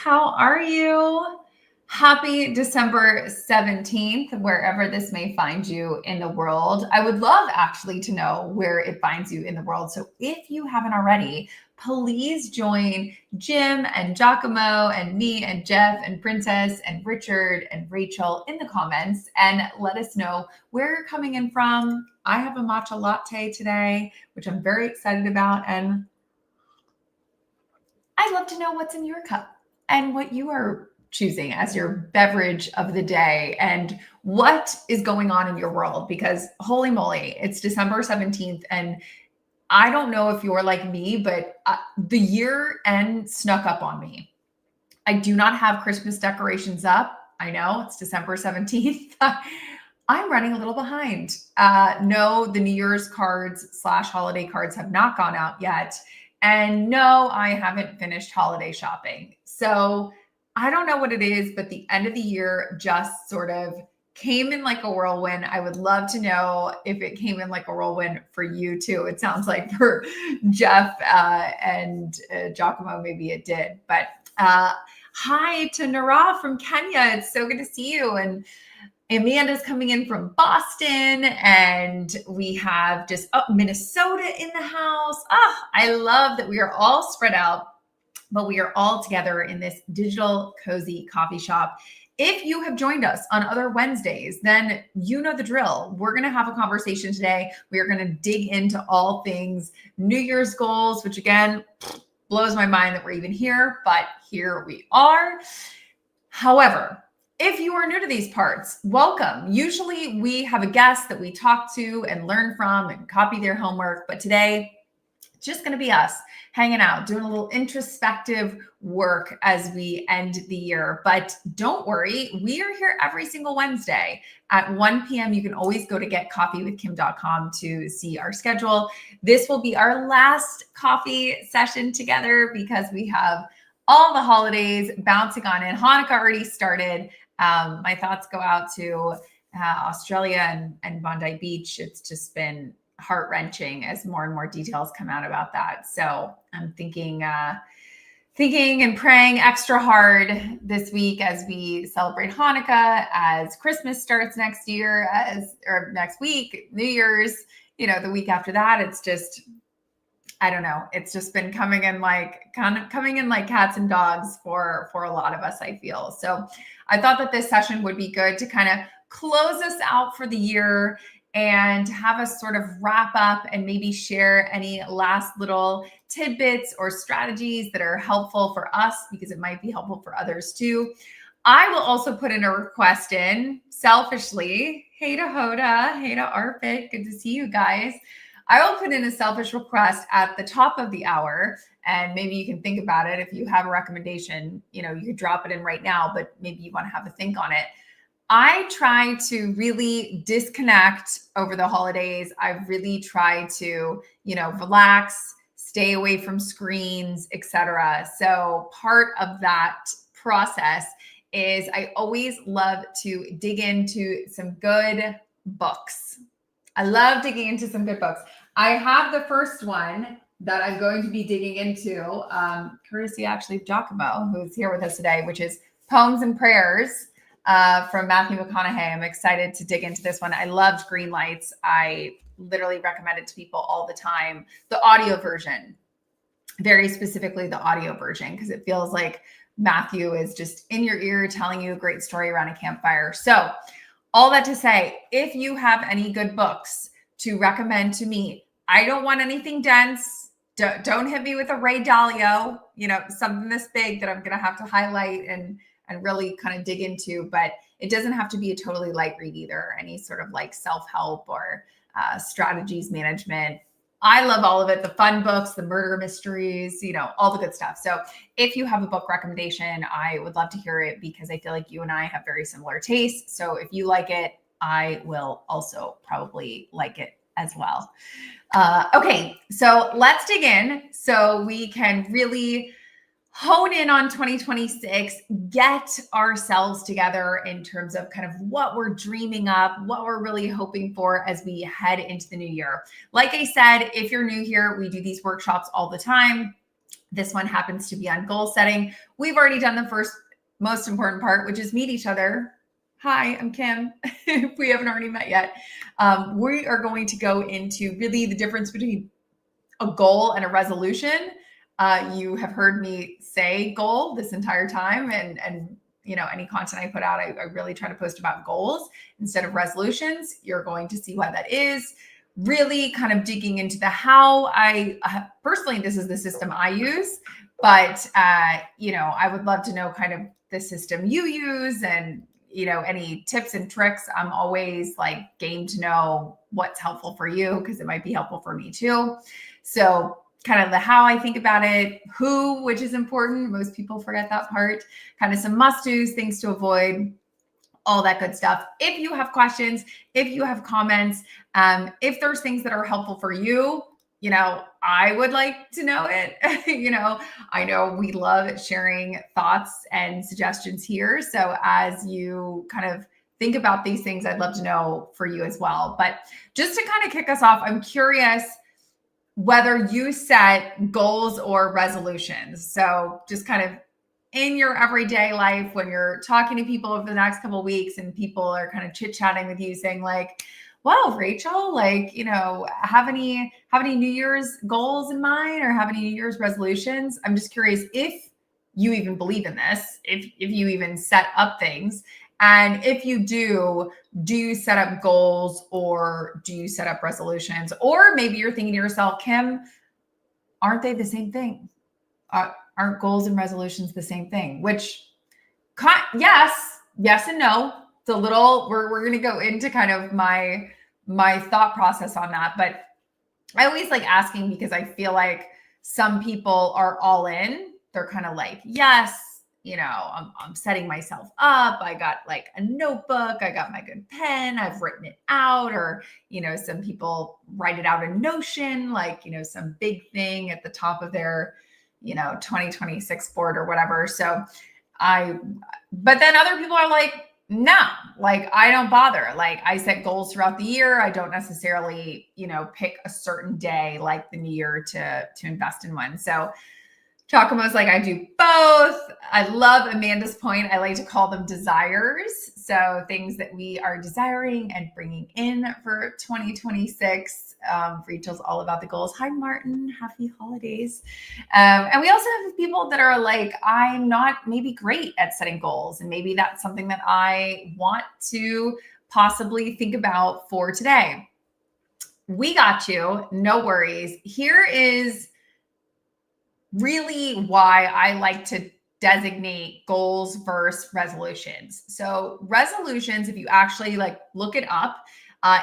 How are you? Happy December 17th, wherever this may find you in the world. I would love actually to know where it finds you in the world. So if you haven't already, please join Jim and Giacomo and me and Jeff and Princess and Richard and Rachel in the comments and let us know where you're coming in from. I have a matcha latte today, which I'm very excited about. And I'd love to know what's in your cup and what you are choosing as your beverage of the day and what is going on in your world, because holy moly, it's December 17th. And I don't know if you're like me, but the year end snuck up on me. I do not have Christmas decorations up. I know it's December 17th. I'm running a little behind. No, the New Year's cards / holiday cards have not gone out yet. And no, I haven't finished holiday shopping. So I don't know what it is, but the end of the year just sort of came in like a whirlwind. I would love to know if it came in like a whirlwind for you too. It sounds like for Jeff and Giacomo, maybe it did. But hi to Nara from Kenya. It's so good to see you. And Amanda's coming in from Boston, and we have just Minnesota in the house. I love that we are all spread out, but we are all together in this digital cozy coffee shop. If you have joined us on other Wednesdays, then you know the drill. We're going to have a conversation today. We are going to dig into all things New Year's goals, which again, blows my mind that we're even here, but here we are. However, if you are new to these parts, welcome. Usually we have a guest that we talk to and learn from and copy their homework, but today, it's just going to be us hanging out, doing a little introspective work as we end the year. But don't worry, we are here every single Wednesday at 1 p.m. You can always go to getcoffeewithkim.com to see our schedule. This will be our last coffee session together because we have all the holidays bouncing on in. Hanukkah already started. My thoughts go out to Australia and Bondi Beach. It's just been heart-wrenching as more and more details come out about that. So I'm thinking and praying extra hard this week as we celebrate Hanukkah, as Christmas starts next year, or next week, New Year's, the week after that. It's just, I don't know. It's just been coming in like cats and dogs for a lot of us, I feel. So I thought that this session would be good to kind of close us out for the year and have us sort of wrap up and maybe share any last little tidbits or strategies that are helpful for us, because it might be helpful for others too. I will also put in a request in selfishly. Hey to Hoda, hey to Arpit, good to see you guys. I will put in a selfish request at the top of the hour, and maybe you can think about it. If you have a recommendation, you could drop it in right now, but maybe you want to have a think on it. I try to really disconnect over the holidays. I really try to, relax, stay away from screens, etc. So part of that process is I always love to dig into some good books. I love digging into some good books. I have the first one that I'm going to be digging into, courtesy actually of Giacomo, who's here with us today, which is Poems and Prayers from Matthew McConaughey. I'm excited to dig into this one. I loved Green Lights. I literally recommend it to people all the time. The audio version, very specifically the audio version, because it feels like Matthew is just in your ear telling you a great story around a campfire. So all that to say, if you have any good books to recommend to me, I don't want anything dense. Don't hit me with a Ray Dalio, something this big that I'm going to have to highlight and really kind of dig into, but it doesn't have to be a totally light read either. Any sort of like self-help or strategies management. I love all of it. The fun books, the murder mysteries, all the good stuff. So if you have a book recommendation, I would love to hear it, because I feel like you and I have very similar tastes. So if you like it, I will also probably like it as well. Okay, so let's dig in so we can really hone in on 2026, get ourselves together in terms of kind of what we're dreaming up, what we're really hoping for as we head into the new year. Like I said, if you're new here, we do these workshops all the time. This one happens to be on goal setting. We've already done the first most important part, which is meet each other. Hi, I'm Kim. If we haven't already met yet, we are going to go into really the difference between a goal and a resolution. You have heard me say goal this entire time, and you know, any content I put out, I really try to post about goals instead of resolutions. You're going to see why that is. Really kind of digging into the how. I personally, this is the system I use, but you know, I would love to know kind of the system you use, and you know, any tips and tricks. I'm always like game to know what's helpful for you, because it might be helpful for me too. So kind of the how I think about it, who, which is important. Most people forget that part. Kind of some must-dos, things to avoid, all that good stuff. If you have questions, if you have comments, if there's things that are helpful for you, you know, I would like to know it. You know, I know we love sharing thoughts and suggestions here. So as you kind of think about these things, I'd love to know for you as well. But just to kind of kick us off, I'm curious whether you set goals or resolutions. So just kind of in your everyday life, when you're talking to people over the next couple of weeks and people are kind of chit-chatting with you saying like, wow, Rachel, like, you know, have any New Year's goals in mind, or have any New Year's resolutions? I'm just curious if you even believe in this, if you even set up things. And if you do you set up goals or do you set up resolutions? Or maybe you're thinking to yourself, Kim, aren't they the same thing? Aren't goals and resolutions the same thing? Which, yes and no. It's a little, we're going to go into kind of my thought process on that. But I always like asking, because I feel like some people are all in. They're kind of like, yes, you know, I'm setting myself up. I got like a notebook. I got my good pen. I've written it out. Or, you know, some people write it out in Notion, like, you know, some big thing at the top of their, you know, 2026 board or whatever. So but then other people are like, no, like I don't bother. Like I set goals throughout the year. I don't necessarily, you know, pick a certain day like the new year to invest in one. So Giacomo's like, I do both. I love Amanda's point. I like to call them desires. So things that we are desiring and bringing in for 2026. Rachel's all about the goals. Hi, Martin. Happy holidays. And we also have people that are like, I'm not maybe great at setting goals. And maybe that's something that I want to possibly think about for today. We got you. No worries. Here is really why I like to designate goals versus resolutions. So resolutions, if you actually like look it up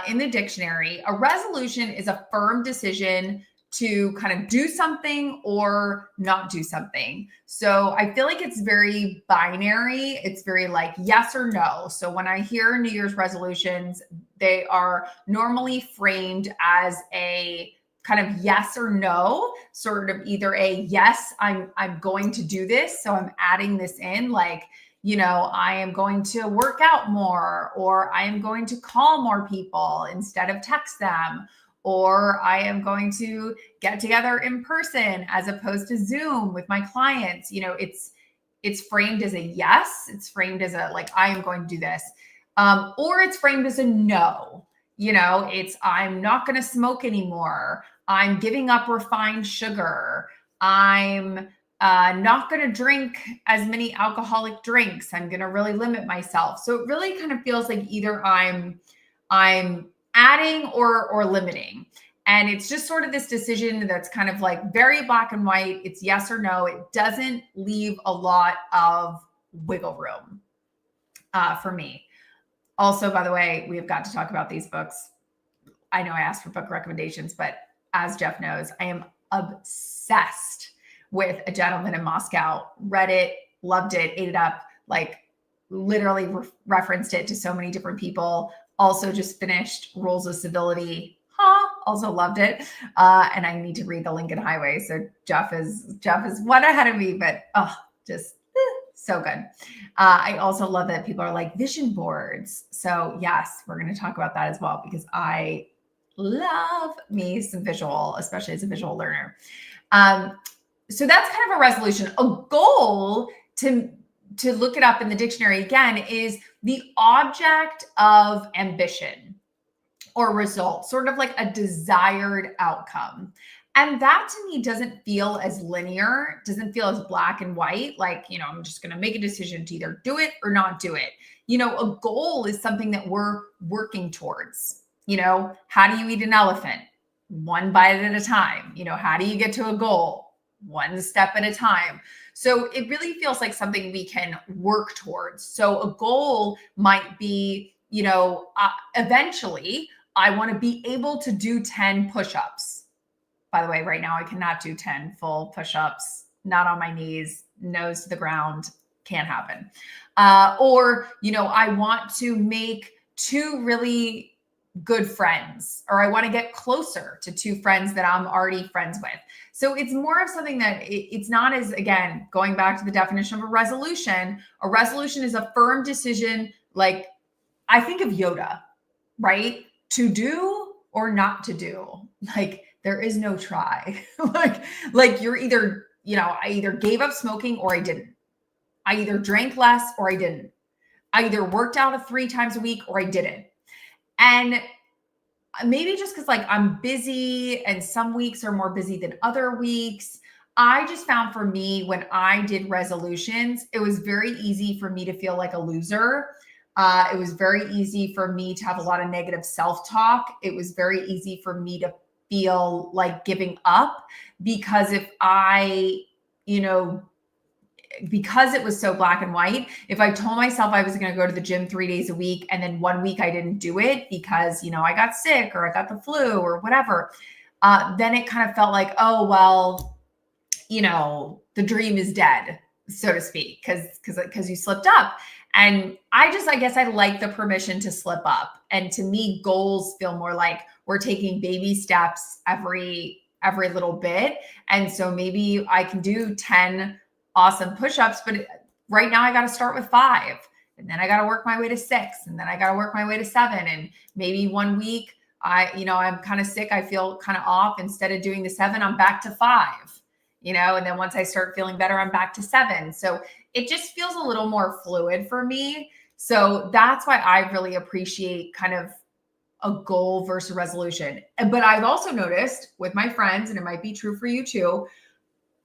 in the dictionary, a resolution is a firm decision to kind of do something or not do something. So I feel like it's very binary. It's very like yes or no. So when I hear New Year's resolutions, they are normally framed as a kind of yes or no, sort of either a yes, I'm going to do this. So I'm adding this in, like, you know, I am going to work out more, or I am going to call more people instead of text them, or I am going to get together in person as opposed to Zoom with my clients. You know, it's framed as a yes, it's framed as a like, I am going to do this. Or it's framed as a no. You know, it's I'm not going to smoke anymore. I'm giving up refined sugar. I'm not going to drink as many alcoholic drinks. I'm going to really limit myself. So it really kind of feels like either I'm adding or limiting. And it's just sort of this decision that's kind of like very black and white. It's yes or no. It doesn't leave a lot of wiggle room for me. Also, by the way, we've got to talk about these books. I know I asked for book recommendations, but as Jeff knows, I am obsessed with A Gentleman in Moscow. Read it, loved it, ate it up, like literally referenced it to so many different people. Also just finished Rules of Civility. Also loved it. And I need to read The Lincoln Highway. So Jeff is one ahead of me, but just so good. I also love that people are like vision boards. So yes, we're going to talk about that as well, because I love me some visual, especially as a visual learner. So that's kind of a resolution. A goal, to look it up in the dictionary again, is the object of ambition or result, sort of like a desired outcome. And that to me doesn't feel as linear, doesn't feel as black and white, like, I'm just going to make a decision to either do it or not do it. A goal is something that we're working towards. How do you eat an elephant? One bite at a time. How do you get to a goal? One step at a time. So it really feels like something we can work towards. So a goal might be, eventually I want to be able to do 10 push-ups. By the way, right now I cannot do 10 full push-ups, not on my knees, nose to the ground, can't happen. Or, I want to make 2 really good friends, or I want to get closer to 2 friends that I'm already friends with. So it's more of something that it's not as, again, going back to the definition of a resolution is a firm decision. Like, I think of Yoda, right? To do or not to do. Like, there is no try. like you're either, I either gave up smoking or I didn't. I either drank less or I didn't. I either worked out 3 times a week or I didn't. And maybe just because I'm busy and some weeks are more busy than other weeks, I just found for me, when I did resolutions, it was very easy for me to feel like a loser. It was very easy for me to have a lot of negative self-talk. It was very easy for me to feel like giving up, because if I, because it was so black and white, if I told myself I was going to go to the gym 3 days a week and then one week I didn't do it because, I got sick or I got the flu or whatever, then it kind of felt like, oh, well, the dream is dead, so to speak, because you slipped up. And I guess I like the permission to slip up. And to me, goals feel more like we're taking baby steps every little bit. And so maybe I can do 10 awesome push-ups, but right now I got to start with 5, and then I got to work my way to 6, and then I got to work my way to 7. And maybe one week I'm kind of sick. I feel kind of off. Instead of doing the 7, I'm back to 5, and then once I start feeling better, I'm back to 7. So it just feels a little more fluid for me. So that's why I really appreciate kind of a goal versus a resolution. But I've also noticed with my friends, and it might be true for you too,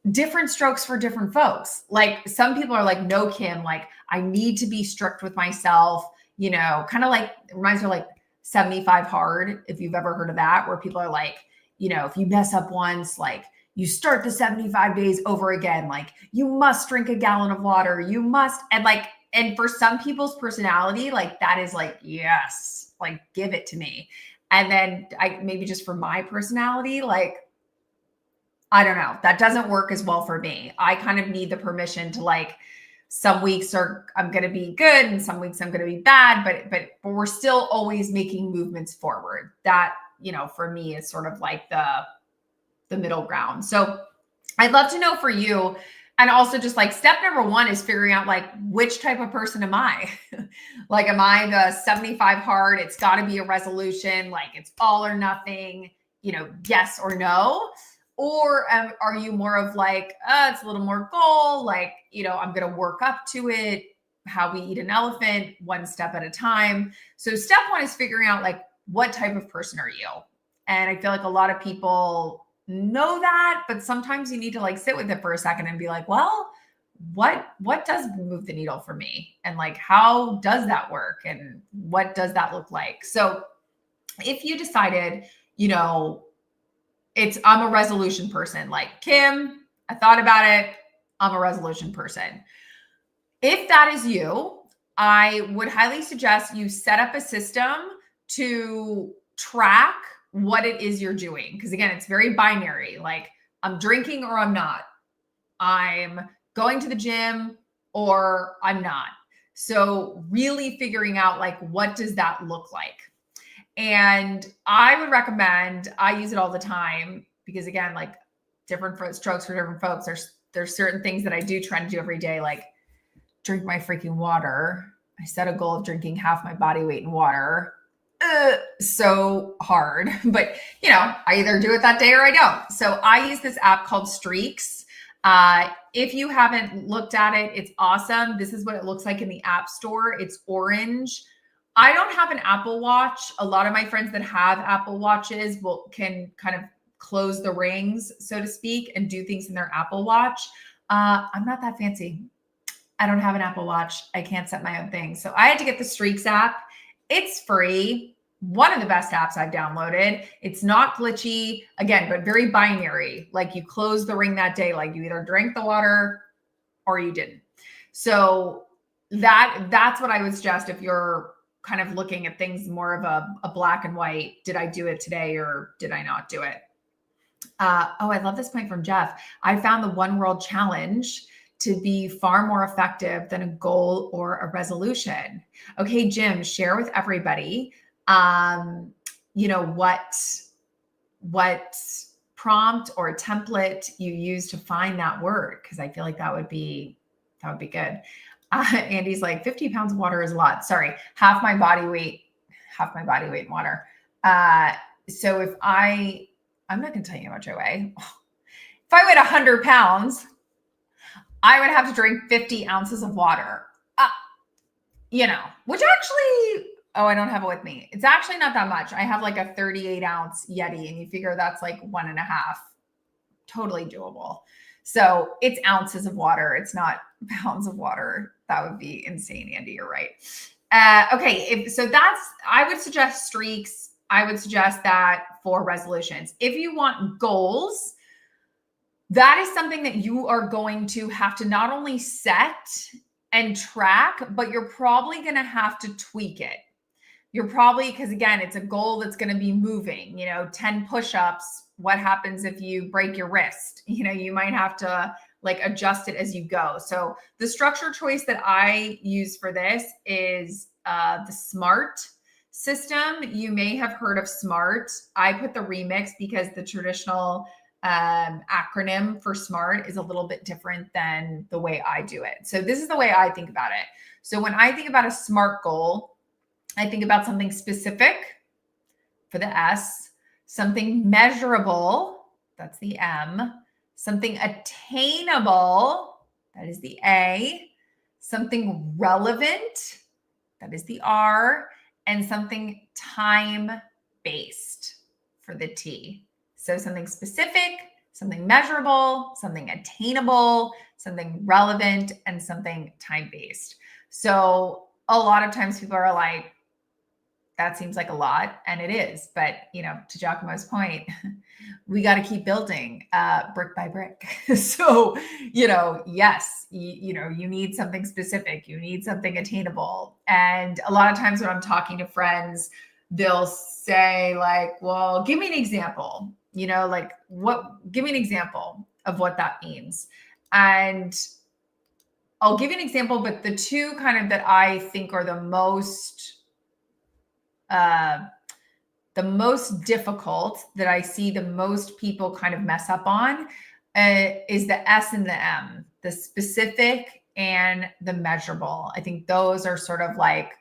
different strokes for different folks. Like, some people are like, no, Kim, like, I need to be strict with myself, kind of like, it reminds me of like 75 hard, if you've ever heard of that, where people are like, if you mess up once, like, you start the 75 days over again. Like, you must drink a gallon of water. You must. And for some people's personality, like, that is like, yes, like, give it to me. And then maybe just for my personality, like, I don't know, that doesn't work as well for me. I kind of need the permission to, like, some weeks I'm going to be good and some weeks I'm going to be bad, but we're still always making movements forward. That, for me is sort of like the middle ground. So I'd love to know for you. And also, just like, step number 1 is figuring out, like, which type of person am I? Like, am I the 75 hard? It's got to be a resolution. Like, it's all or nothing, yes or no. Or are you more of like, it's a little more goal, like, I'm going to work up to it, how we eat an elephant, 1 step at a time. So step 1 is figuring out, like, what type of person are you? And I feel like a lot of people know that, but sometimes you need to, like, sit with it for a second and be like, well, what does move the needle for me? And, like, how does that work? And what does that look like? So if you decided, I'm a resolution person, like, Kim, I thought about it, I'm a resolution person. If that is you, I would highly suggest you set up a system to track what it is you're doing. Because again, it's very binary. Like, I'm drinking or I'm not. I'm going to the gym or I'm not. So really figuring out, like, what does that look like? And I would recommend, I use it all the time because, again, like, different strokes for different folks. There's certain things that I do try to do every day, like drink my freaking water. I set a goal of drinking half my body weight in water. So hard, but I either do it that day or I don't. So I use this app called Streaks. If you haven't looked at it, it's awesome. This is what it looks like in the App Store. It's orange. I don't have an Apple Watch. A lot of my friends that have Apple Watches can kind of close the rings, so to speak, and do things in their Apple Watch. I'm not that fancy. I don't have an Apple Watch. I can't set my own thing. So I had to get the Streaks app. It's free. One of the best apps I've downloaded. It's not glitchy, again, but very binary. Like you close the ring that day, like you either drank the water or you didn't. So that's what I would suggest if you're kind of looking at things more of a black and white. Did I do it today or did I not do it? I love this point from Jeff. I found the One World Challenge to be far more effective than a goal or a resolution. Okay, Jim, share with everybody, what prompt or template you use to find that word. Cause I feel like that would be good. Andy's like 50 pounds of water is a lot. Sorry. Half my body weight in water. So if I'm not going to tell you how much I weigh. If I weighed 100 pounds, I would have to drink 50 ounces of water, which actually, I don't have it with me. It's actually not that much. I have like a 38 ounce Yeti and you figure that's like 1.5, totally doable. So it's ounces of water. It's not pounds of water. That would be insane, Andy. You're right. Okay. I would suggest Streaks. I would suggest that for resolutions. If you want goals, that is something that you are going to have to not only set and track, but you're probably going to have to tweak it. Because again, it's a goal that's going to be moving, 10 push-ups. What happens if you break your wrist? You might have to adjust it as you go. So the structure choice that I use for this is the SMART system. You may have heard of SMART. I put the remix because the traditional acronym for SMART is a little bit different than the way I do it. So this is the way I think about it. So when I think about a SMART goal, I think about something specific for the S, something measurable, that's the M, something attainable, that is the A, something relevant, that is the R, and something time-based for the T. So something specific, something measurable, something attainable, something relevant, and something time-based. So a lot of times people are like, that seems like a lot, and it is. But, to Giacomo's point, we got to keep building brick by brick. So, yes, you need something specific. You need something attainable. And a lot of times when I'm talking to friends, they'll say like, well, give me an example, give me an example of what that means. And I'll give you an example, but the two kind of that I think are the most difficult, that I see the most people kind of mess up on, is the S and the M, the specific and the measurable. I think those are sort of like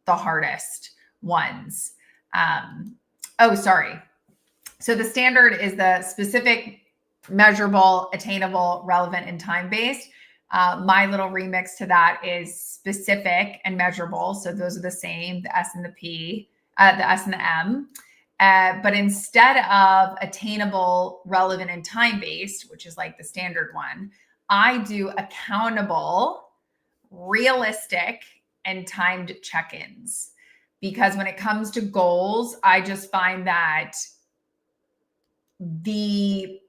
the hardest ones. So the standard is the specific, measurable, attainable, relevant, and time-based. My little remix to that is specific and measurable. So those are the same, the S and the P, the S and the M. But instead of attainable, relevant, and time-based, which is like the standard one, I do accountable, realistic, and timed check-ins. Because when it comes to goals, I just find that the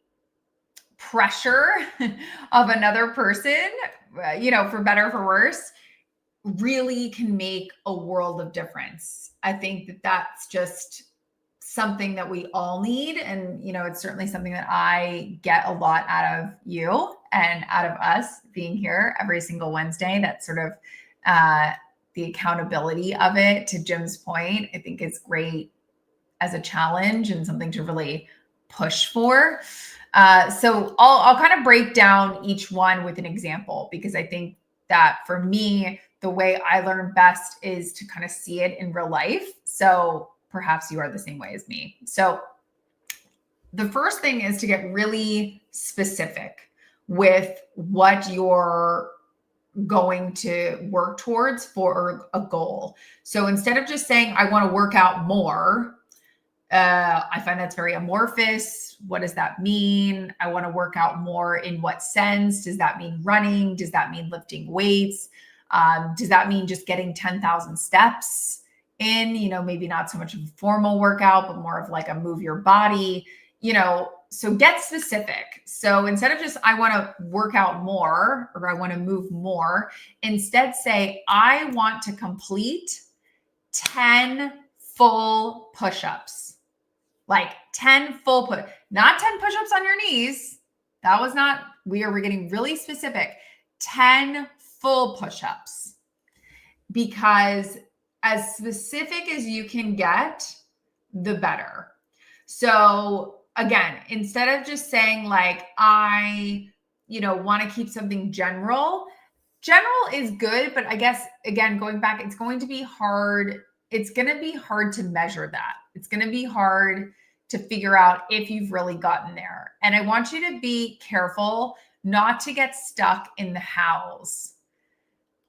pressure of another person, for better or for worse, really can make a world of difference. I think that that's just something that we all need. And, it's certainly something that I get a lot out of you and out of us being here every single Wednesday. That's sort of the accountability of it. To Jim's point, I think it's great as a challenge and something to really push for. So I'll kind of break down each one with an example, because I think that for me, the way I learn best is to kind of see it in real life. So perhaps you are the same way as me. So the first thing is to get really specific. with what you're going to work towards for a goal. So instead of just saying, I want to work out more, I find that's very amorphous. What does that mean? I want to work out more in what sense? Does that mean running? Does that mean lifting weights? Does that mean just getting 10,000 steps in? Maybe not so much of a formal workout, but more of like a move your body, so get specific. So instead of just, I want to work out more or I want to move more, instead say, I want to complete 10 full push-ups. Like 10 full not 10 push-ups on your knees. That was not, we're getting really specific. 10 full push-ups, because as specific as you can get, the better. So again, instead of just saying like, I, want to keep something general is good, but I guess, again, going back, it's going to be hard. It's going to be hard to measure that. It's going to be hard to figure out if you've really gotten there. And I want you to be careful not to get stuck in the hows.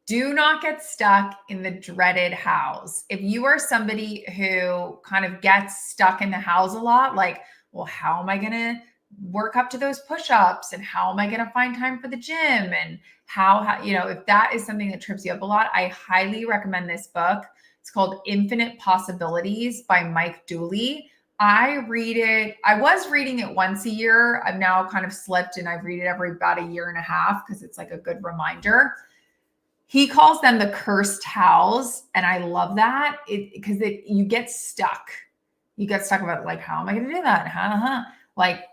Do not get stuck in the dreaded hows. If you are somebody who kind of gets stuck in the hows a lot, like, well, how am I going to work up to those push-ups? And how am I going to find time for the gym? And how, if that is something that trips you up a lot, I highly recommend this book. It's called Infinite Possibilities by Mike Dooley. I read it. I was reading it once a year. I've now kind of slipped and I read it every about a year and a half because it's like a good reminder. He calls them the cursed hows. And I love that because you get stuck. You get stuck about like, how am I going to do that? Like,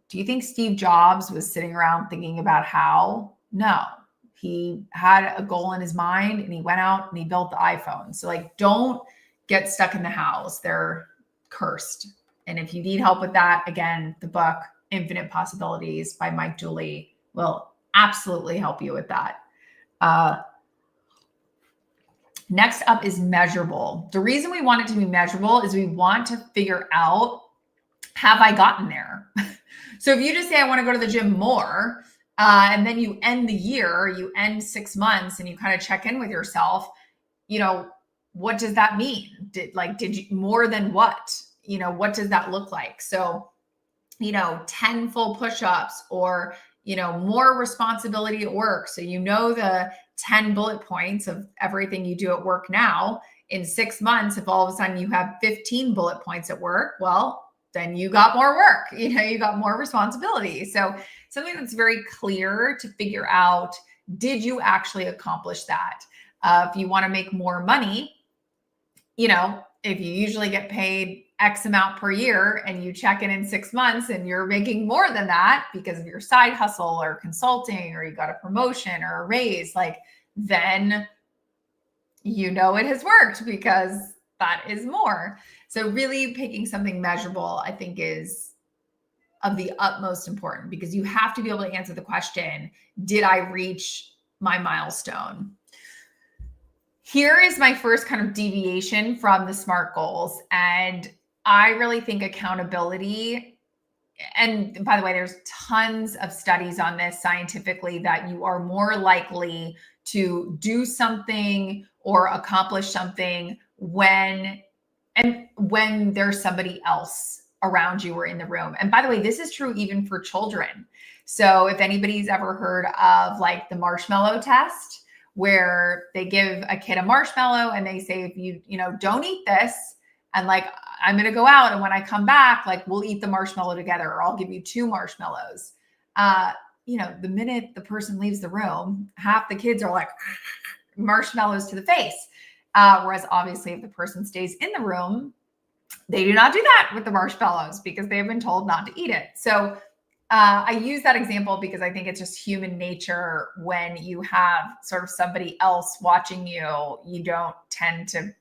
do you think Steve Jobs was sitting around thinking about how? No. He had a goal in his mind and he went out and he built the iPhone. So like, don't get stuck in the hows. They're cursed. And if you need help with that, again, the book Infinite Possibilities by Mike Dooley will absolutely help you with that. Next up is measurable. The reason we want it to be measurable is we want to figure out, have I gotten there? So if you just say, I want to go to the gym more, and then you end the year, you end 6 months and you kind of check in with yourself, what does that mean? Did you more than what? What does that look like? So, 10 full push-ups or, more responsibility at work. So, the 10 bullet points of everything you do at work now. In 6 months, if all of a sudden you have 15 bullet points at work, well, then you got more work, you got more responsibility. So something that's very clear to figure out, did you actually accomplish that? If you want to make more money, if you usually get paid X amount per year and you check in 6 months and you're making more than that because of your side hustle or consulting, or you got a promotion or a raise, then it has worked because that is more. So really picking something measurable, I think, is of the utmost important, because you have to be able to answer the question, did I reach my milestone? Here is my first kind of deviation from the SMART goals. And I really think accountability, and by the way, there's tons of studies on this scientifically, that you are more likely to do something or accomplish something when there's somebody else around you or in the room. And by the way, this is true even for children. So if anybody's ever heard of like the marshmallow test, where they give a kid a marshmallow and they say, if you don't eat this, and I'm going to go out, and when I come back, we'll eat the marshmallow together, or I'll give you 2 marshmallows. The minute the person leaves the room, half the kids are like marshmallows to the face. Whereas obviously if the person stays in the room, they do not do that with the marshmallows because they have been told not to eat it. So I use that example because I think it's just human nature. When you have sort of somebody else watching you, you don't tend to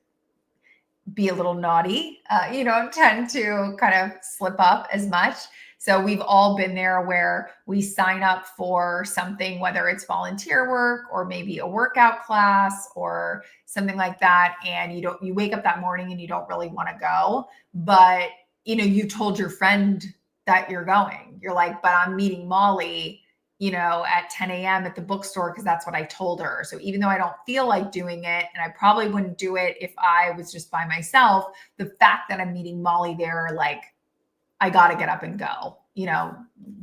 be a little naughty. You don't tend to kind of slip up as much. So we've all been there where we sign up for something, whether it's volunteer work or maybe a workout class or something like that. And you wake up that morning and you don't really want to go, but you told your friend that you're going. You're like, but I'm meeting Molly at 10 a.m. at the bookstore because that's what I told her. So even though I don't feel like doing it, and I probably wouldn't do it if I was just by myself, the fact that I'm meeting Molly there, like, I got to get up and go,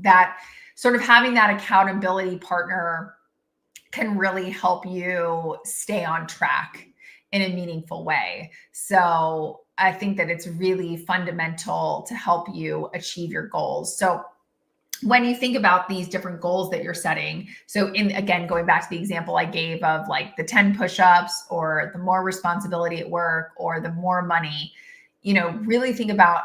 that sort of having that accountability partner can really help you stay on track in a meaningful way. So I think that it's really fundamental to help you achieve your goals. So when you think about these different goals that you're setting, so again, going back to the example I gave of like the 10 push-ups or the more responsibility at work or the more money, really think about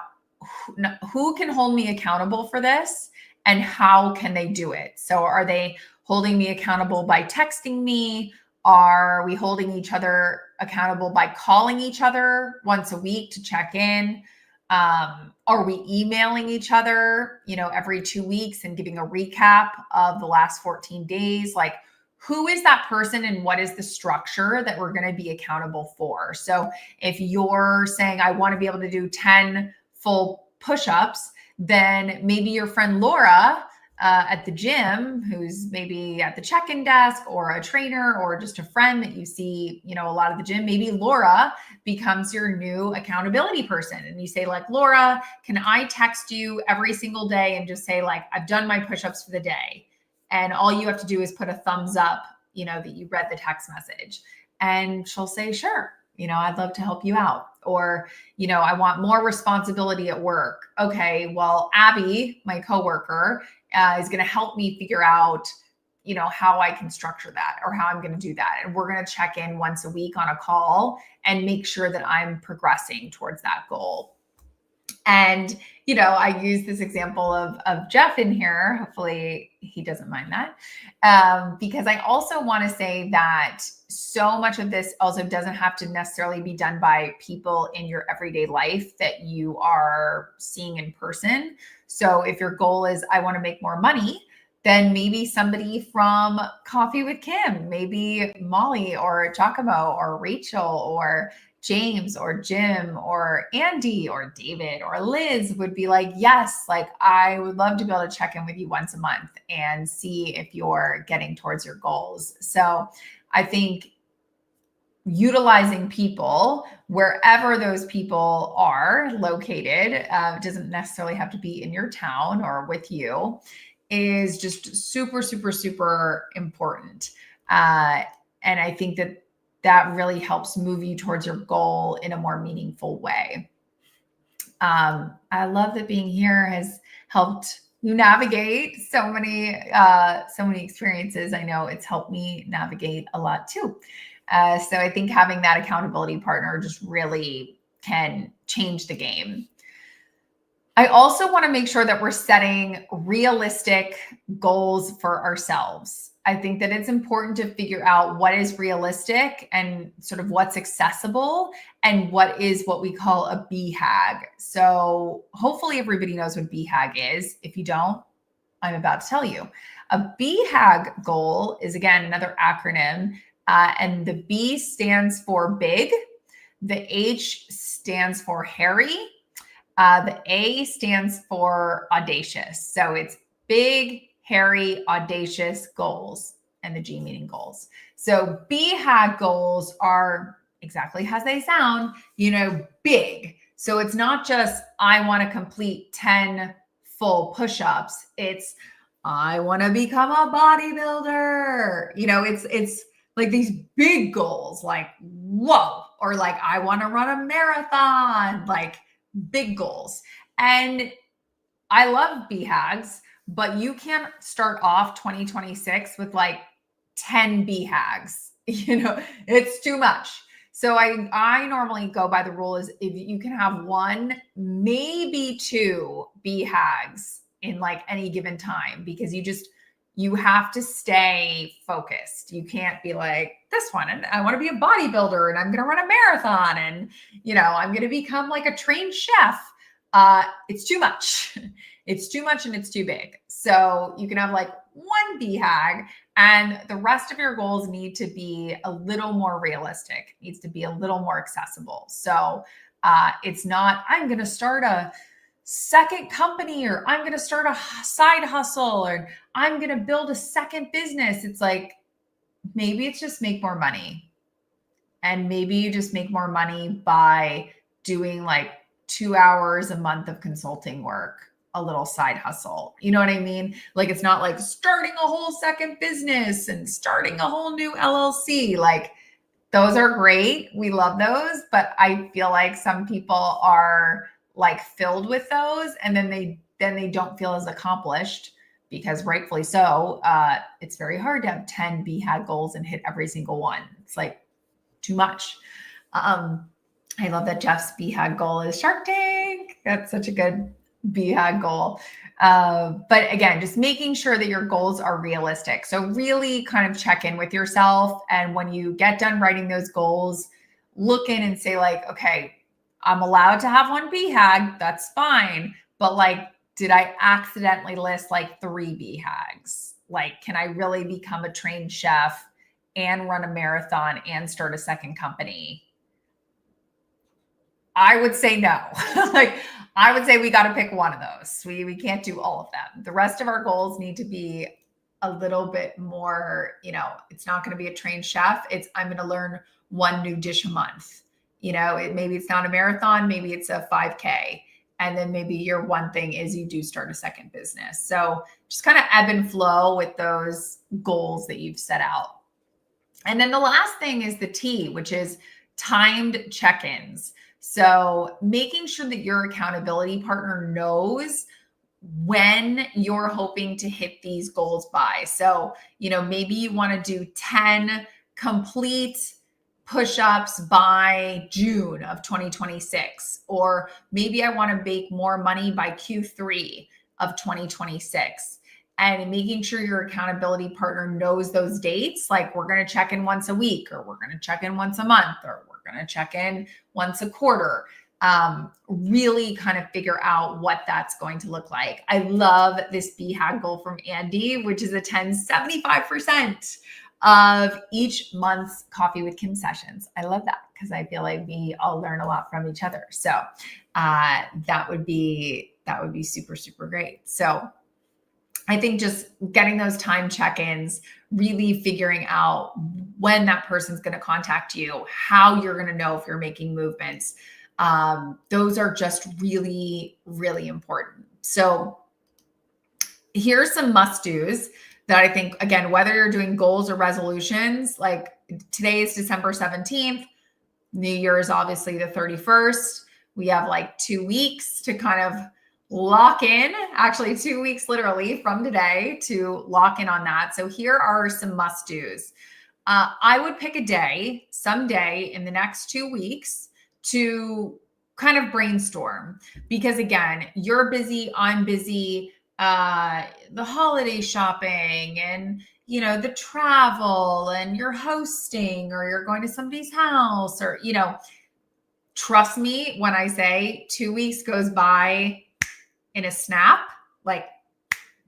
who can hold me accountable for this and how can they do it? So are they holding me accountable by texting me? Are we holding each other accountable by calling each other once a week to check in? Are we emailing each other, every 2 weeks and giving a recap of the last 14 days? Like, who is that person and what is the structure that we're going to be accountable for? So if you're saying, I want to be able to do 10 full push-ups, then maybe your friend Laura at the gym, who's maybe at the check-in desk or a trainer or just a friend that you see, a lot of the gym, maybe Laura becomes your new accountability person. And you say like, Laura, can I text you every single day and just say like, I've done my push-ups for the day. And all you have to do is put a thumbs up, that you read the text message. And she'll say, sure, I'd love to help you out. Or, I want more responsibility at work. Okay, well, Abby, my coworker, is going to help me figure out, how I can structure that or how I'm going to do that. And we're going to check in once a week on a call and make sure that I'm progressing towards that goal. And, I use this example of Jeff in here. Hopefully he doesn't mind that. Because I also want to say that so much of this also doesn't have to necessarily be done by people in your everyday life that you are seeing in person. So if your goal is, I want to make more money, then maybe somebody from Coffee with Kim, maybe Molly or Giacomo or Rachel or James or Jim or Andy or David or Liz would be like, yes, like I would love to be able to check in with you once a month and see if you're getting towards your goals. So I think utilizing people wherever those people are located, doesn't necessarily have to be in your town or with you, is just super, super, super important. And I think that really helps move you towards your goal in a more meaningful way. I love that being here has helped you navigate so many experiences. I know it's helped me navigate a lot too. So I think having that accountability partner just really can change the game. I also want to make sure that we're setting realistic goals for ourselves. I think that it's important to figure out what is realistic and sort of what's accessible and what is what we call a BEHAG. So hopefully everybody knows what BEHAG is. If you don't, I'm about to tell you. A BEHAG goal is, again, another acronym, and the B stands for big, the H stands for hairy, the A stands for audacious. So it's big, hairy, audacious goals, and the G meaning goals. So BEHAG goals are exactly as they sound, big. So it's not just, I want to complete 10 full push-ups. It's, I want to become a bodybuilder. It's like these big goals, like, whoa, or like, I want to run a marathon, like big goals. And I love BEHAGs, but you can't start off 2026 with like 10 BEHAGs. It's too much. So I normally go by the rule is if you can have one, maybe two BEHAGs in like any given time, because you have to stay focused. You can't be like this one, and I want to be a bodybuilder and I'm going to run a marathon and, I'm going to become like a trained chef. It's too much. It's too much and it's too big. So you can have like one BEHAG, and the rest of your goals need to be a little more realistic, needs to be a little more accessible. So it's not, I'm going to start a second company, or I'm going to start a side hustle, or I'm going to build a second business. It's like, maybe it's just make more money. And maybe you just make more money by doing like 2 hours a month of consulting work, a little side hustle. You know what I mean? Like, it's not like starting a whole second business and starting a whole new LLC. Like, those are great. We love those. But I feel like some people are like filled with those, and then they don't feel as accomplished, because rightfully so. It's very hard to have 10 BHAG goals and hit every single one. It's like too much. I love that Jeff's BHAG goal is Shark Tank. That's such a good BHAG goal. But again, just making sure that your goals are realistic. So really kind of check in with yourself. And when you get done writing those goals, look in and say like, okay, I'm allowed to have one BHAG. That's fine. But like, did I accidentally list like 3 BHAGs? Like, can I really become a trained chef and run a marathon and start a second company? I would say no. Like, I would say we got to pick one of those. We can't do all of them. The rest of our goals need to be a little bit more, it's not going to be a trained chef. It's, I'm going to learn one new dish a month. Maybe it's not a marathon, maybe it's a 5K. And then maybe your one thing is you do start a second business. So just kind of ebb and flow with those goals that you've set out. And then the last thing is the T, which is timed check-ins. So making sure that your accountability partner knows when you're hoping to hit these goals by. So, maybe you want to do 10 complete push-ups by June of 2026, or maybe I want to make more money by Q3 of 2026. And making sure your accountability partner knows those dates, like we're going to check in once a week, or we're going to check in once a month, or we're going to check in once a quarter. Really kind of figure out what that's going to look like. I love this BHAG goal from Andy, which is attend 75% of each month's Coffee with Kim sessions. I love that because I feel like we all learn a lot from each other. So that would be super, super great. So I think just getting those time check-ins, really figuring out when that person's going to contact you, how you're going to know if you're making movements. Those are just really, really important. So here's some must-dos that I think, again, whether you're doing goals or resolutions, like today is December 17th, New Year is obviously the 31st. We have like 2 weeks to kind of lock in, actually 2 weeks literally from today to lock in on that. So here are some must-dos. I would pick a day, someday in the next 2 weeks, to kind of brainstorm, because again, you're busy, I'm busy, the holiday shopping and, the travel, and you're hosting, or you're going to somebody's house, or, trust me when I say 2 weeks goes by in a snap, like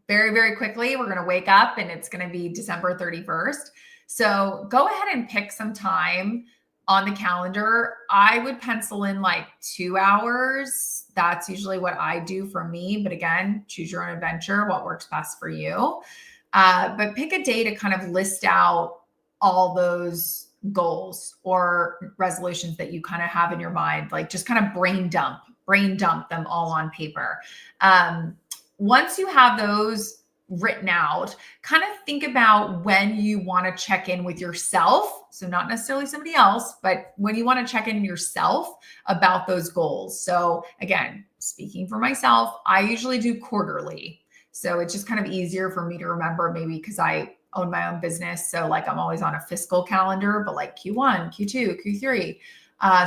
very, very quickly. We're going to wake up and it's going to be December 31st. So go ahead and pick some time on the calendar. I would pencil in like 2 hours. That's usually what I do for me. But again, choose your own adventure, what works best for you. But pick a day to kind of list out all those goals or resolutions that you kind of have in your mind, like just kind of brain dump them all on paper. Once you have those written out, kind of think about when you want to check in with yourself. So not necessarily somebody else, but when you want to check in yourself about those goals. So again, speaking for myself, I usually do quarterly. So it's just kind of easier for me to remember, maybe because I own my own business. So like I'm always on a fiscal calendar, but like Q1, Q2, Q3.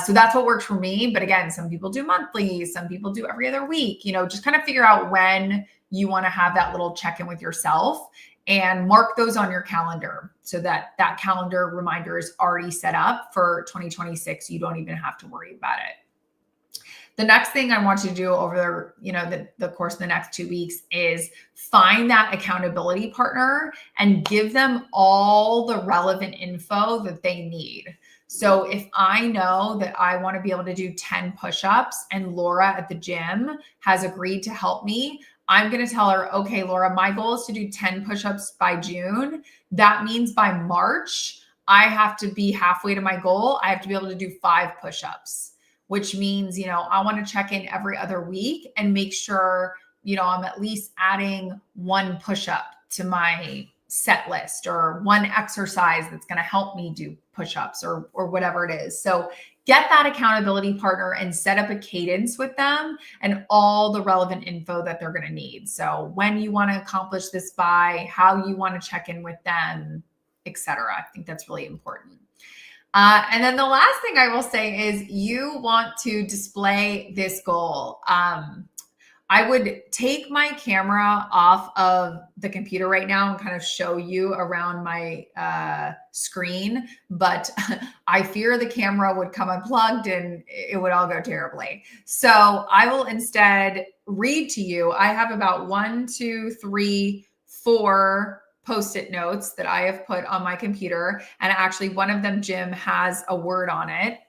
So that's what works for me. But again, some people do monthly, some people do every other week, just kind of figure out when you want to have that little check-in with yourself and mark those on your calendar so that that calendar reminder is already set up for 2026. You don't even have to worry about it. The next thing I want you to do over the course of the next 2 weeks is find that accountability partner and give them all the relevant info that they need. So if I know that I want to be able to do 10 push-ups and Laura at the gym has agreed to help me, I'm going to tell her, okay, Laura, my goal is to do 10 push-ups by June. That means by March, I have to be halfway to my goal. I have to be able to do 5 push-ups, which means, I want to check in every other week and make sure, I'm at least adding 1 push-up to my set list or 1 exercise that's going to help me do push-ups or whatever it is. So get that accountability partner and set up a cadence with them and all the relevant info that they're going to need. So when you want to accomplish this by, how you want to check in with them, etc. I think that's really important. And then the last thing I will say is you want to display this goal. I would take my camera off of the computer right now and kind of show you around my screen, but I fear the camera would come unplugged and it would all go terribly. So I will instead read to you. I have about 1, 2, 3, 4 Post-it notes that I have put on my computer. And actually one of them, Jim, has a word on it.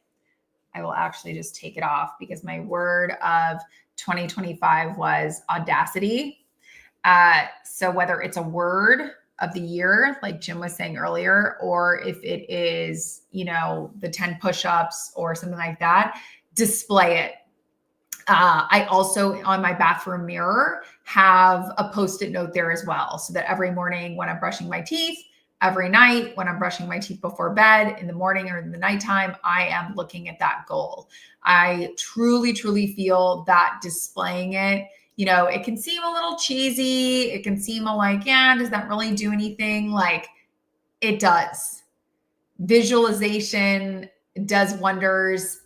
I will actually just take it off because my word of 2025 was audacity. So whether it's a word of the year, like Jim was saying earlier, or if it is, the 10 push-ups or something like that, display it. I also, on my bathroom mirror, have a Post-it note there as well, so that every morning when I'm brushing my teeth, every night when I'm brushing my teeth before bed, in the morning or in the nighttime, I am looking at that goal. I truly, truly feel that displaying it, it can seem a little cheesy. It can seem like, does that really do anything? Like, it does. Visualization does wonders.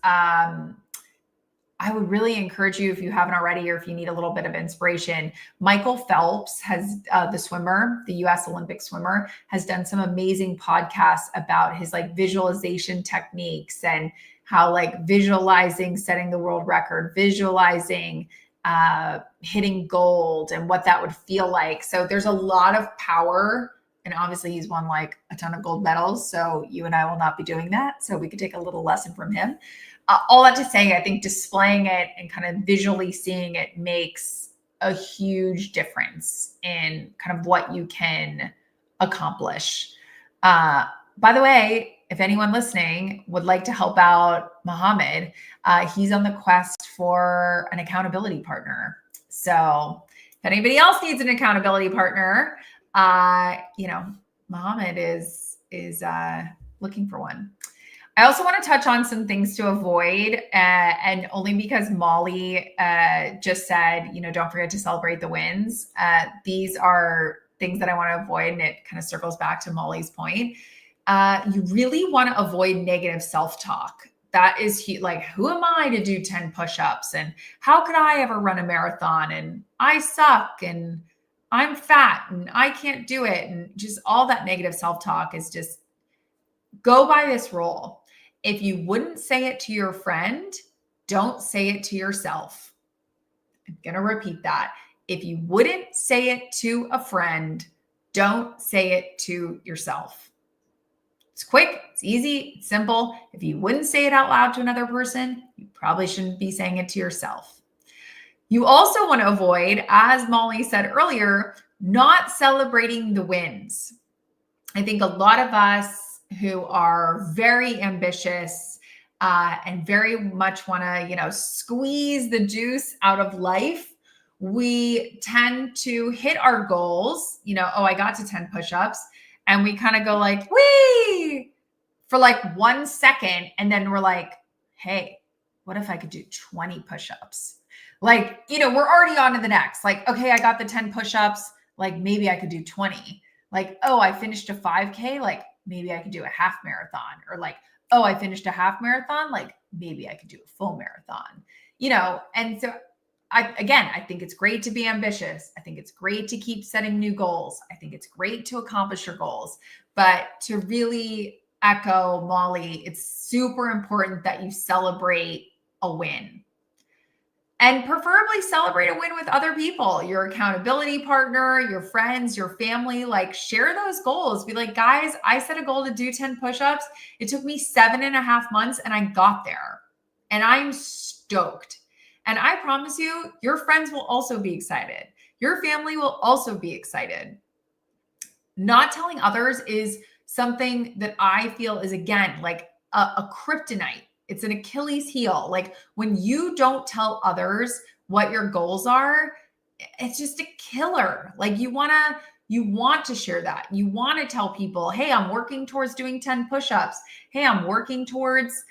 I would really encourage you, if you haven't already, or if you need a little bit of inspiration, Michael Phelps has, the swimmer, the US Olympic swimmer, has done some amazing podcasts about his visualization techniques and how visualizing setting the world record, visualizing hitting gold and what that would feel like. So there's a lot of power. And obviously he's won a ton of gold medals. So you and I will not be doing that. So we could take a little lesson from him. All that to say, I think displaying it and kind of visually seeing it makes a huge difference in kind of what you can accomplish. By the way, if anyone listening would like to help out Mohammed, he's on the quest for an accountability partner. So if anybody else needs an accountability partner, Mohammed is looking for one. I also want to touch on some things to avoid, and only because Molly just said, don't forget to celebrate the wins. These are things that I want to avoid, and it kind of circles back to Molly's point. You really want to avoid negative self-talk. That is who am I to do 10 push-ups? And how could I ever run a marathon? And I suck, and I'm fat, and I can't do it. And just all that negative self-talk is just, go by this rule. If you wouldn't say it to your friend, don't say it to yourself. I'm going to repeat that. If you wouldn't say it to a friend, don't say it to yourself. It's quick, it's easy, it's simple. If you wouldn't say it out loud to another person, you probably shouldn't be saying it to yourself. You also want to avoid, as Molly said earlier, not celebrating the wins. I think a lot of us who are very ambitious and very much want to, squeeze the juice out of life, we tend to hit our goals, I got to 10 push-ups, and we kind of go wee, for 1 second. And then we're like, hey, what if I could do 20 push-ups? We're already on to the next. Okay, I got the 10 push-ups. Maybe I could do 20. I finished a 5K. Maybe I could do a half marathon, or I finished a half marathon. Maybe I could do a full marathon, And so I think it's great to be ambitious. I think it's great to keep setting new goals. I think it's great to accomplish your goals, but to really echo Molly, it's super important that you celebrate a win. And preferably celebrate a win with other people, your accountability partner, your friends, your family. Like, share those goals. Be like, guys, I set a goal to do 10 push-ups. It took me 7.5 months and I got there. And I'm stoked. And I promise you, your friends will also be excited. Your family will also be excited. Not telling others is something that I feel is, again, like a kryptonite. It's an Achilles heel. Like, when you don't tell others what your goals are, it's just a killer. Like, you want to share that. You want to tell people, hey, I'm working towards doing 10 push-ups. Hey, I'm working towards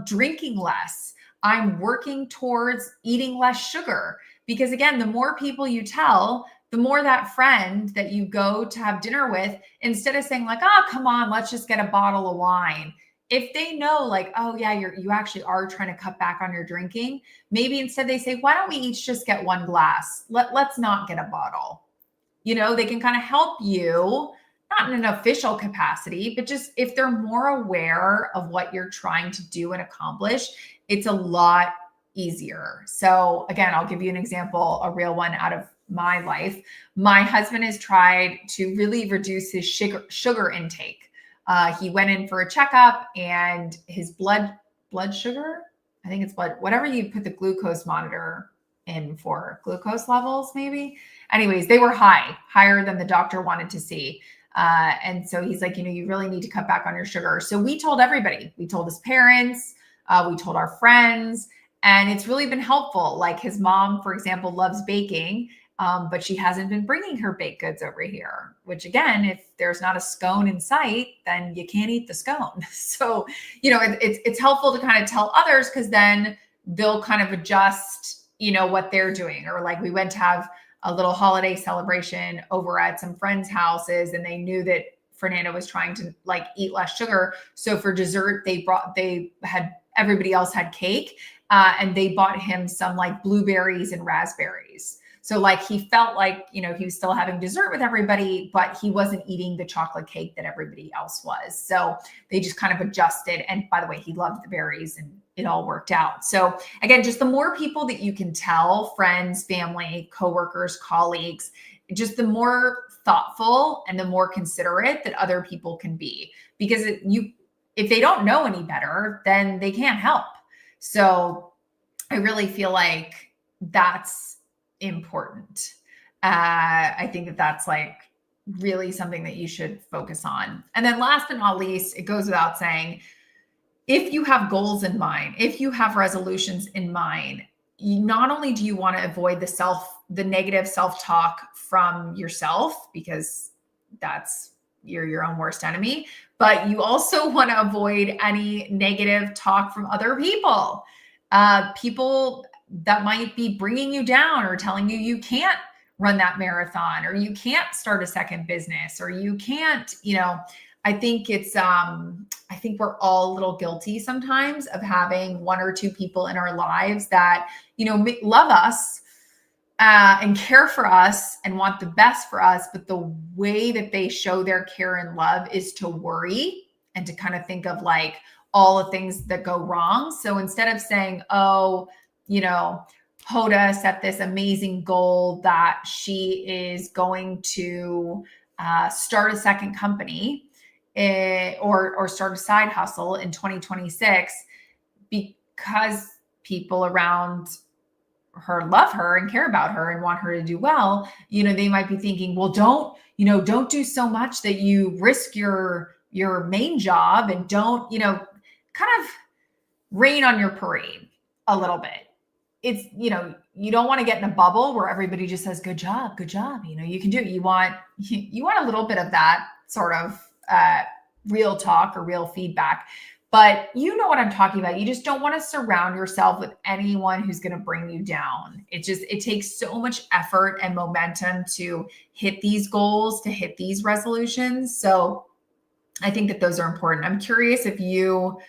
drinking less. I'm working towards eating less sugar. Because again, the more people you tell, the more that friend that you go to have dinner with, instead of saying like, oh, come on, let's just get a bottle of wine. If they know like, oh yeah, you actually are trying to cut back on your drinking, maybe instead they say, why don't we each just get one glass? Let's not get a bottle. They can kind of help you, not in an official capacity, but just if they're more aware of what you're trying to do and accomplish, it's a lot easier. So again, I'll give you an example, a real one out of my life. My husband has tried to really reduce his sugar intake. He went in for a checkup and his blood sugar, I think it's blood, whatever you put the glucose monitor in for, glucose levels, maybe. Anyways, they were higher than the doctor wanted to see. And so he's like, you really need to cut back on your sugar. So we told everybody. We told his parents, we told our friends, and it's really been helpful. Like, his mom, for example, loves baking, but she hasn't been bringing her baked goods over here, which again, if there's not a scone in sight, then you can't eat the scone. So, it's helpful to kind of tell others, because then they'll kind of adjust, what they're doing. Or like, we went to have a little holiday celebration over at some friends' houses, and they knew that Fernando was trying to like eat less sugar. So for dessert, everybody else had cake, and they bought him some like blueberries and raspberries. So like, he felt like, he was still having dessert with everybody, but he wasn't eating the chocolate cake that everybody else was. So they just kind of adjusted. And by the way, he loved the berries and it all worked out. So again, just the more people that you can tell, friends, family, coworkers, colleagues, just the more thoughtful and the more considerate that other people can be. Because if they don't know any better, then they can't help. So I really feel like that's important. I think that that's like really something that you should focus on. And then last but not least, it goes without saying, if you have goals in mind, if you have resolutions in mind, not only do you want to avoid the negative self-talk from yourself, because you're your own worst enemy, but you also want to avoid any negative talk from other people. People that might be bringing you down or telling you can't run that marathon, or you can't start a second business, or you can't, I think I think we're all a little guilty sometimes of having one or two people in our lives that, love us and care for us and want the best for us. But the way that they show their care and love is to worry and to kind of think of like all the things that go wrong. So instead of saying, oh, Hoda set this amazing goal that she is going to start a second company or start a side hustle in 2026, because people around her love her and care about her and want her to do well. They might be thinking, well, don't do so much that you risk your main job, and don't, kind of rain on your parade a little bit. It's, you don't want to get in a bubble where everybody just says, good job. You can do it. You want a little bit of that sort of real talk or real feedback, but you know what I'm talking about. You just don't want to surround yourself with anyone who's going to bring you down. It takes so much effort and momentum to hit these goals, to hit these resolutions. So I think that those are important. I'm curious if you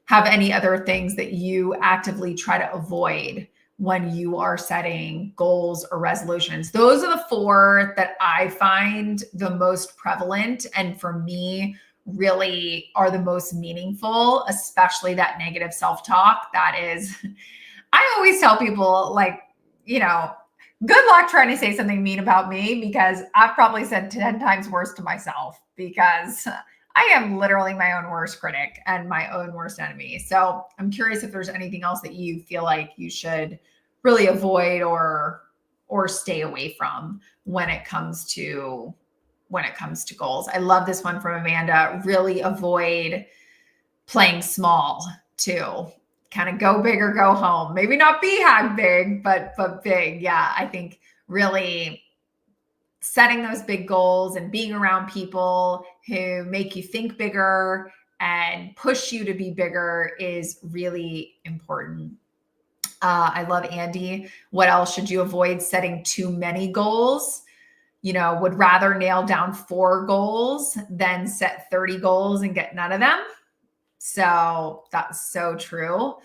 have any other things that you actively try to avoid when you are setting goals or resolutions. Those are the 4 that I find the most prevalent, and for me really are the most meaningful, especially that negative self-talk. That is, I always tell people, like, you know, good luck trying to say something mean about me, because I've probably said 10 times worse to myself, because I am literally my own worst critic and my own worst enemy. So I'm curious if there's anything else that you feel like you should really avoid or stay away from when it comes to goals. I love this one from Amanda. Really avoid playing small too. Kind of go big or go home. Maybe not BHAG big, but big. Yeah, I think really setting those big goals and being around people who make you think bigger and push you to be bigger is really important. I love Andy. What else should you avoid? Setting too many goals. Would rather nail down 4 goals than set 30 goals and get none of them. So that's so true.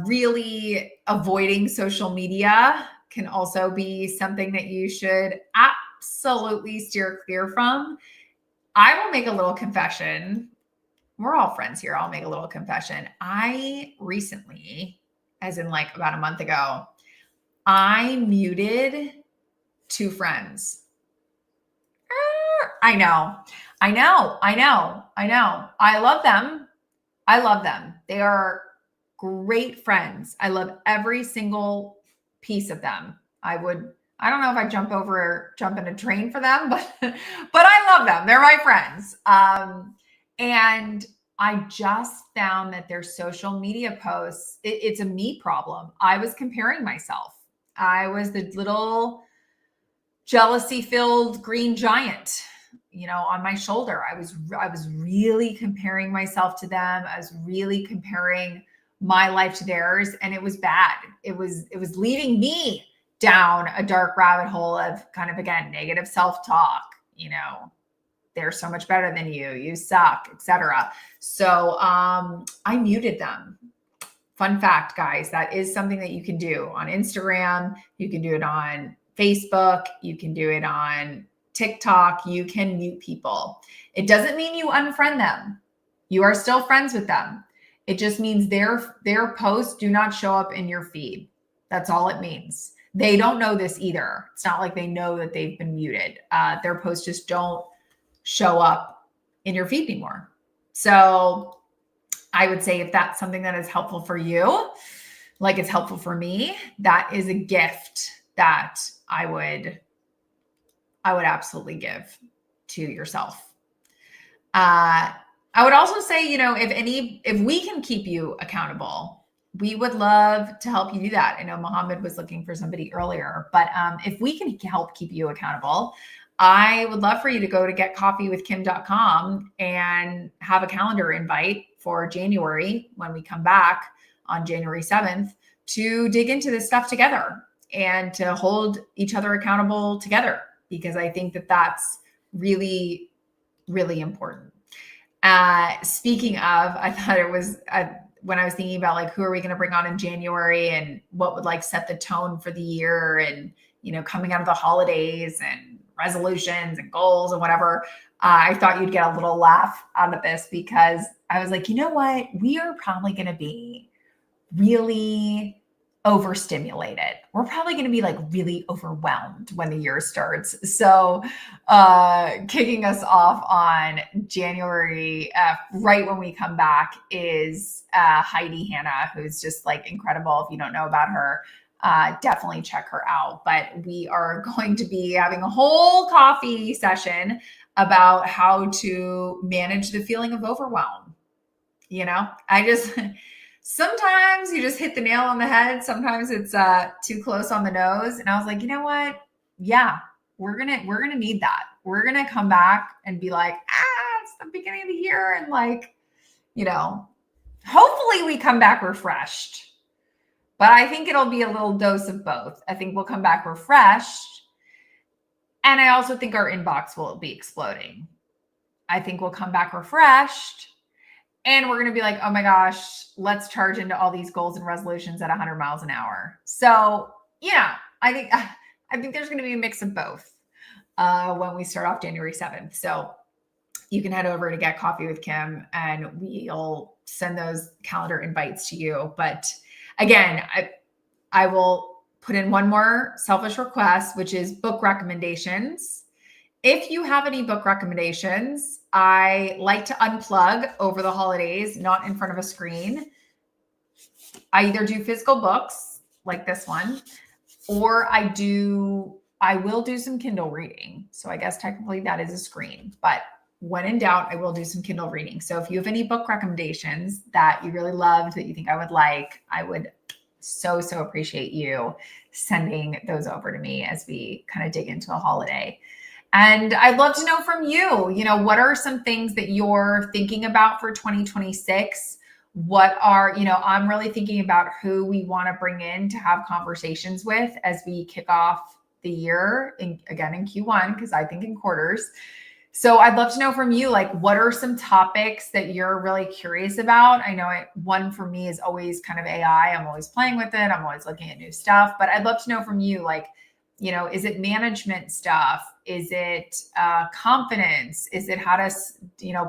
Really avoiding social media can also be something that you should absolutely steer clear from. I will make a little confession. We're all friends here. I'll make a little confession. I recently, as in like about a month ago, I muted 2 friends. I know. I love them. They are great friends. I love every single piece of them. I don't know if I jump in a train for them, but I love them. They're my friends. And I just found that their social media posts, it's a me problem. I was comparing myself. I was the little jealousy-filled green giant, on my shoulder. I was really comparing myself to them. I was really comparing my life to theirs, and it was bad. It was leading me down a dark rabbit hole of kind of, again, negative self-talk. They're so much better than you. You suck, etc. So I muted them. Fun fact, guys, that is something that you can do on Instagram. You can do it on Facebook. You can do it on TikTok. You can mute people. It doesn't mean you unfriend them. You are still friends with them. It just means their posts do not show up in your feed. That's all it means. They don't know this either. It's not like they know that they've been muted. Their posts just don't show up in your feed anymore. So I would say if that's something that is helpful for you, like it's helpful for me, that is a gift that I would absolutely give to yourself. I would also say, if we can keep you accountable, we would love to help you do that. I know Mohammed was looking for somebody earlier, but if we can help keep you accountable, I would love for you to go to getcoffeewithkim.com and have a calendar invite for January when we come back on January 7th to dig into this stuff together and to hold each other accountable together, because I think that that's really, really important. Speaking of, I thought it was when I was thinking about like, who are we going to bring on in January and what would like set the tone for the year and, coming out of the holidays and resolutions and goals and whatever. I thought you'd get a little laugh out of this, because I was like, you know what? We are probably going to be really overstimulated. We're probably going to be like really overwhelmed when the year starts. So kicking us off on January, right when we come back, is Heidi Hanna, who's just like incredible. If you don't know about her, definitely check her out. But we are going to be having a whole coffee session about how to manage the feeling of overwhelm. Sometimes you just hit the nail on the head. Sometimes it's too close on the nose. And I was like, you know what? Yeah, we're gonna need that. We're gonna come back and be like, it's the beginning of the year, and like, hopefully we come back refreshed. But I think it'll be a little dose of both. I think we'll come back refreshed, and I also think our inbox will be exploding. I think we'll come back refreshed, and we're going to be like, oh my gosh, let's charge into all these goals and resolutions at 100 miles an hour. So, I think there's going to be a mix of both when we start off January 7th. So you can head over to Get Coffee with Kim and we'll send those calendar invites to you. But again, I will put in one more selfish request, which is book recommendations. If you have any book recommendations, I like to unplug over the holidays, not in front of a screen. I either do physical books like this one, or I will do some Kindle reading. So I guess technically that is a screen, but when in doubt, I will do some Kindle reading. So if you have any book recommendations that you really loved that you think I would like, I would so appreciate you sending those over to me as we kind of dig into a holiday. And I'd love to know from you, what are some things that you're thinking about for 2026? What are, I'm really thinking about who we want to bring in to have conversations with as we kick off the year again in Q1, because I think in quarters. So I'd love to know from you, like, what are some topics that you're really curious about? I know one for me is always kind of AI. I'm always playing with it. I'm always looking at new stuff, but I'd love to know from you, like, is it management stuff? Is it confidence? Is it how to,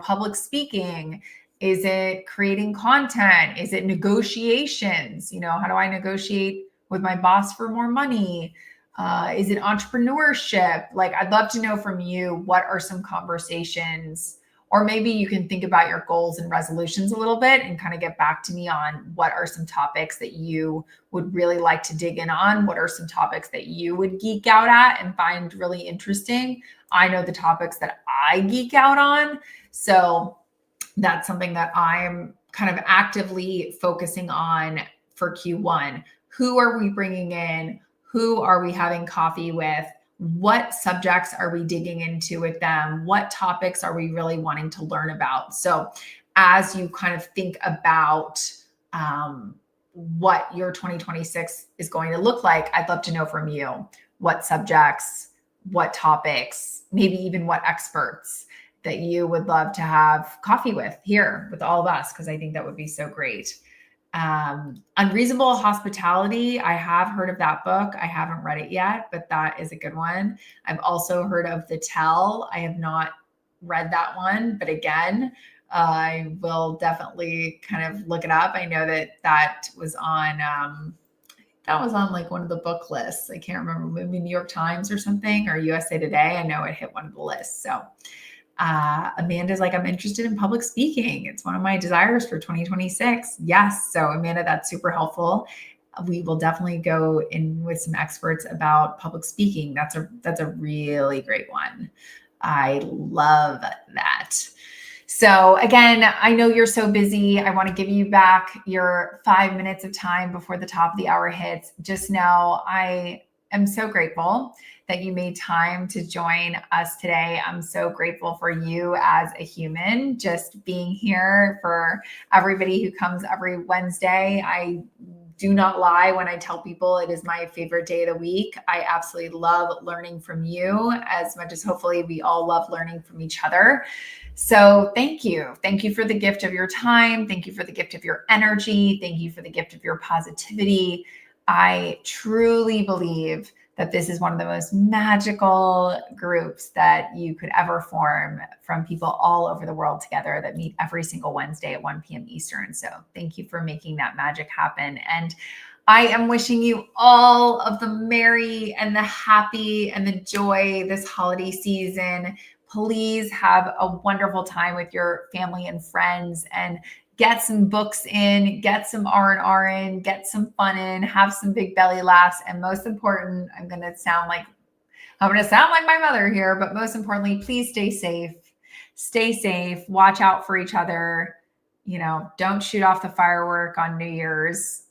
public speaking? Is it creating content? Is it negotiations? How do I negotiate with my boss for more money? Is it entrepreneurship? Like, I'd love to know from you, what are some conversations, or maybe you can think about your goals and resolutions a little bit and kind of get back to me on what are some topics that you would really like to dig in on. What are some topics that you would geek out at and find really interesting? I know the topics that I geek out on. So that's something that I'm kind of actively focusing on for Q1. Who are we bringing in? Who are we having coffee with? What subjects are we digging into with them? What topics are we really wanting to learn about? So as you kind of think about what your 2026 is going to look like, I'd love to know from you what subjects, what topics, maybe even what experts that you would love to have coffee with here with all of us, because I think that would be so great. Unreasonable Hospitality. I have heard of that book. I haven't read it yet, but that is a good one. I've also heard of The Tell. I have not read that one, but again, I will definitely kind of look it up. I know that was on, like one of the book lists. I can't remember, maybe New York Times or something, or USA Today. I know it hit one of the lists. So Amanda's like, I'm interested in public speaking. It's one of my desires for 2026. Yes. So Amanda, that's super helpful. We will definitely go in with some experts about public speaking. That's a really great one. I love that. So again, I know you're so busy. I want to give you back your 5 minutes of time before the top of the hour hits. Just know I am so grateful that you made time to join us today. I'm so grateful for you as a human, just being here. For everybody who comes every Wednesday, I do not lie when I tell people it is my favorite day of the week. I absolutely love learning from you as much as hopefully we all love learning from each other. So thank you. Thank you for the gift of your time. Thank you for the gift of your energy. Thank you for the gift of your positivity. I truly believe that this is one of the most magical groups that you could ever form, from people all over the world together that meet every single Wednesday at 1 p.m. Eastern. So thank you for making that magic happen. And I am wishing you all of the merry and the happy and the joy this holiday season. Please have a wonderful time with your family and friends, and get some books in, get some R&R in, get some fun in, have some big belly laughs. And most important, I'm going to sound like my mother here, but most importantly, please stay safe. Stay safe. Watch out for each other. Don't shoot off the firework on New Year's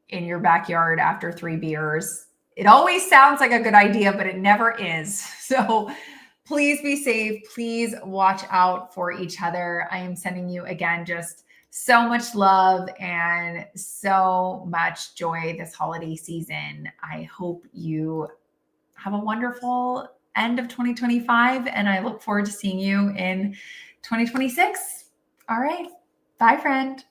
in your backyard after 3 beers. It always sounds like a good idea, but it never is. So please be safe. Please watch out for each other. I am sending you, again, just so much love and so much joy this holiday season. I hope you have a wonderful end of 2025, and I look forward to seeing you in 2026. All right. Bye, friend.